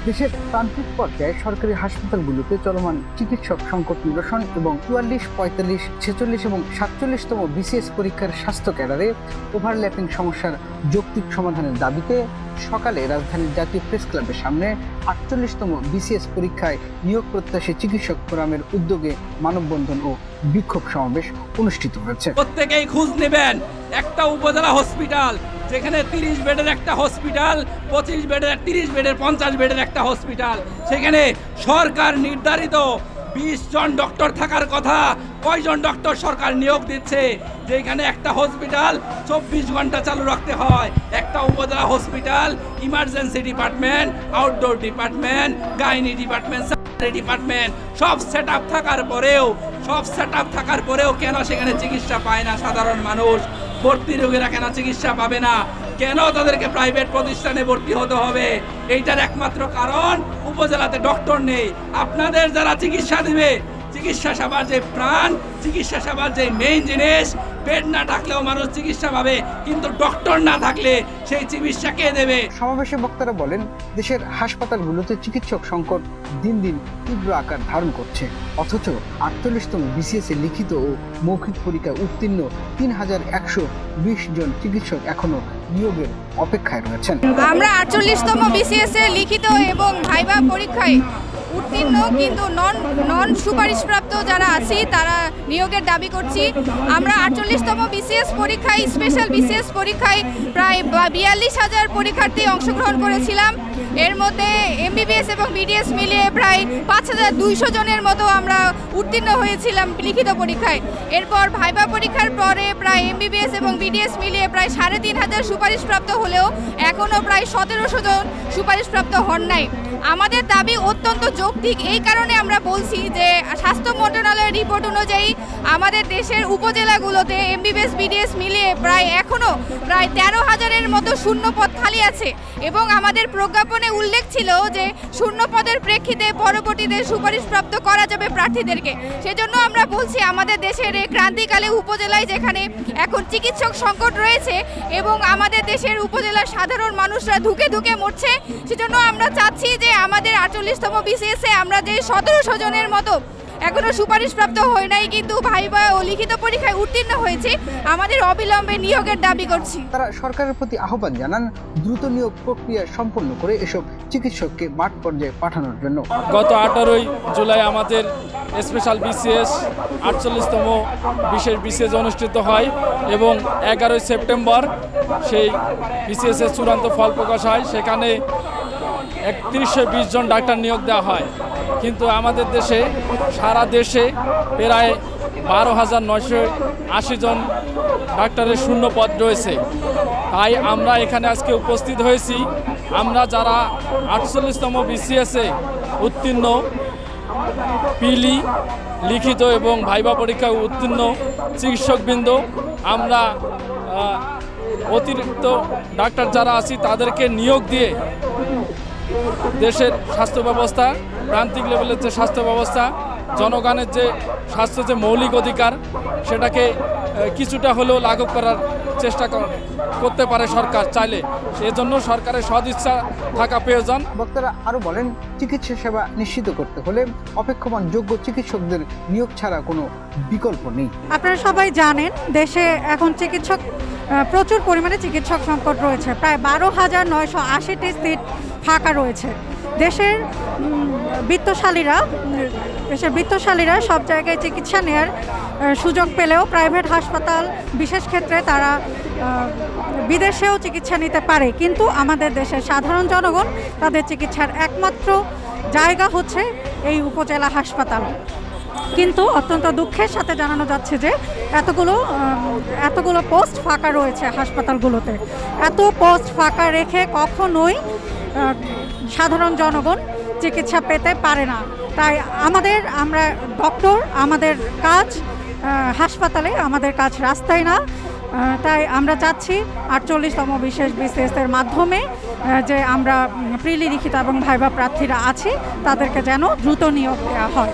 দেশের প্রান্তিক পর্যায়ে সরকারি হাসপাতালগুলোতে চলমান চিকিৎসক সংকট নিরসন এবং ৪৪, ৪৫, ৪৬ এবং ৪৭তম বিসিএস পরীক্ষার স্বাস্থ্য ক্যাডারে ওভারল্যাপিং সমস্যার যৌক্তিক সমাধানের দাবিতে সকালে রাজধানীর জাতীয় প্রেস ক্লাবের সামনে ৪৮তম বিসিএস পরীক্ষায় নিয়োগ প্রত্যাশী চিকিৎসক ফোরামের উদ্যোগে মানববন্ধন ও বিক্ষোভ সমাবেশ অনুষ্ঠিত হয়েছে। প্রত্যেকেই খোঁজ নেবেন একটা উপজেলা হসপিটাল যেখানে ৩০ বেডের একটা হসপিটাল, ২৫ বেডের, ৩০ বেডের, ৫০ বেডের একটা হসপিটাল, সেখানে সরকার নির্ধারিত ২০ জন ডক্টর থাকার কথা, কয়জন ডক্টর সরকার নিয়োগ দিচ্ছে? যেখানে একটা হসপিটাল ২৪ ঘন্টা চালু রাখতে হয়, একটা উপজেলা hospital emergency department, outdoor department, gynae department, department সব সেট আপ থাকার পরেও কেন সেখানে চিকিৎসা পায় না সাধারণ মানুষ? ভর্তি রোগীরা কেন চিকিৎসা পাবে না? কেন তাদেরকে প্রাইভেট প্রতিষ্ঠানে ভর্তি হতে হবে? এইটার একমাত্র কারণ উপজেলাতে ডক্টর নেই। আপনাদের যারা চিকিৎসা দিবে, চিকিৎসা সেবার যে প্রাণ, চিকিৎসা সেবার যে মেইন জিনিস, বেড না থাকলেও মানুষ চিকিৎসা পাবে, কিন্তু ডক্টর না থাকলে সেই চিকিৎসা কে দেবে? সমাবেশে বক্তারা বলেন, দেশের হাসপাতালগুলোতে চিকিৎসক সংকট দিন দিন তীব্র আকার ধারণ করছে, অথচ ৪৮তম বিসিএস এ লিখিত ও মৌখিক পরীক্ষায় উত্তীর্ণ ৩,১২০ জন চিকিৎসক এখনো নিয়োগের অপেক্ষায় রয়েছেন। আমরা ৪৮তম বিসিএস এ লিখিত এবং ভাইভা পরীক্ষায় উত্তীর্ণ কিন্তু নন সুপারিশপ্রাপ্ত যারা আছি তারা নিয়োগের দাবি করছি। আমরা ৪৮তম বিসিএস পরীক্ষায়, স্পেশাল বিসিএস পরীক্ষায় প্রায় ৪২,০০০ পরীক্ষার্থী অংশগ্রহণ করেছিলাম। এর মধ্যে এমবিবিএস এবং বিডিএস মিলিয়ে প্রায় ৫,২০০ জনের মতো আমরা উত্তীর্ণ হয়েছিলাম লিখিত পরীক্ষায়। এরপর ভাইভা পরীক্ষার পরে প্রায় এমবিবিএস এবং বিডিএস মিলিয়ে প্রায় ৩,৫০০ সুপারিশপ্রাপ্ত হলেও এখনও প্রায় ১৭০০ জন সুপারিশপ্রাপ্ত হন নাই। আমাদের দাবি অত্যন্ত যৌক্তিক, এই কারণে আমরা বলছি যে স্বাস্থ্য মন্ত্রণালয়ের রিপোর্ট অনুযায়ী আমাদের দেশের উপজেলাগুলোতে এমবিবিএস বিডিএস মিলিয়ে এখনও প্রায় ১৩,০০০-এর মতো শূন্য পদ খালি আছে এবং আমাদের প্রজ্ঞাপনে উল্লেখ ছিল যে শূন্য পদের প্রেক্ষিতে পরবর্তীতে সুপারিশপ্রাপ্ত করা যাবে প্রার্থীদেরকে। সেজন্য আমরা বলছি আমাদের দেশের এই ক্রান্তিকালে উপজেলায় যেখানে এখন চিকিৎসক সংকট রয়েছে এবং আমাদের দেশের উপজেলার সাধারণ মানুষরা ধুকে ধুকে মরছে, সেজন্য আমরা চাচ্ছি যে আমাদের ৪৮তম বিসিএসে আমরা যে ১৭০০ জনের মতো এখনো সুপারিশপ্রাপ্ত হয় নাই কিন্তু ভাইভা ও লিখিত পরীক্ষায় উত্তীর্ণ হয়েছে, আমাদের অবিলম্বে নিয়োগের দাবি করছি। তারা সরকারের প্রতি আহ্বান জানান দ্রুত নিয়োগ প্রক্রিয়া সম্পন্ন করে এসব চিকিৎসককে মাঠ পর্যায়ে পাঠানোর জন্য। গত ১৮ই জুলাই আমাদের স্পেশাল বিসিএস ৪৮তম বিশেষ বিসিএস অনুষ্ঠিত হয় এবং ১১ই সেপ্টেম্বর সেই বিসিএসের চূড়ান্ত ফল প্রকাশ হয়। সেখানে ৩১২০ জন ডাক্তার নিয়োগ দেওয়া হয়, কিন্তু আমাদের দেশে সারা দেশে প্রায় ১২,৯৮০ জন ডাক্তারের শূন্য পদ রয়েছে। তাই আমরা এখানে আজকে উপস্থিত হয়েছি। আমরা যারা ৪৮তম বিসিএসে উত্তীর্ণ, পিলি লিখিত এবং ভাইভা পরীক্ষায় উত্তীর্ণ চিকিৎসকবৃন্দ, আমরা অতিরিক্ত ডাক্তার যারা আছি তাদেরকে নিয়োগ দিয়ে দেশের স্বাস্থ্য ব্যবস্থা, প্রান্তিক লেভেলের যে স্বাস্থ্য ব্যবস্থা, জনগণের যে স্বাস্থ্য যে মৌলিক অধিকার, সেটাকে কিছুটা হলেও লাঘব করার চেষ্টা করতে পারে সরকার চাইলে। সেজন্য সরকারের সদিচ্ছা থাকা প্রয়োজন। বক্তারা আরও বলেন, চিকিৎসা সেবা নিশ্চিত করতে হলে অপেক্ষমান যোগ্য চিকিৎসকদের নিয়োগ ছাড়া কোনো বিকল্প নেই। আপনারা সবাই জানেন দেশে এখন প্রচুর পরিমাণে চিকিৎসক সংকট রয়েছে, প্রায় ১২,৯৮০টি সিট ফাঁকা রয়েছে। দেশের বিত্তশালীরা সব জায়গায় চিকিৎসা নেওয়ার সুযোগ পেলেও প্রাইভেট হাসপাতাল, বিশেষ ক্ষেত্রে তারা বিদেশেও চিকিৎসা নিতে পারে, কিন্তু আমাদের দেশের সাধারণ জনগণ তাদের চিকিৎসার একমাত্র জায়গা হচ্ছে এই উপজেলা হাসপাতাল। কিন্তু অত্যন্ত দুঃখের সাথে জানানো যাচ্ছে যে এতগুলো পোস্ট ফাঁকা রয়েছে হাসপাতালগুলোতে। এত পোস্ট ফাঁকা রেখে কখনোই সাধারণ জনগণ চিকিৎসা পেতে পারে না। তাই আমরা ডক্টর, আমাদের কাজ হাসপাতালে, আমাদের কাজ রাস্তায় না। তাই আমরা চাচ্ছি ৪৮তম বিশেষ বিসিএসের মাধ্যমে যে আমরা প্রিলি লিখিত এবং ভাইভা প্রার্থীরা আছি তাদেরকে যেন দ্রুত নিয়োগ দেওয়া হয়।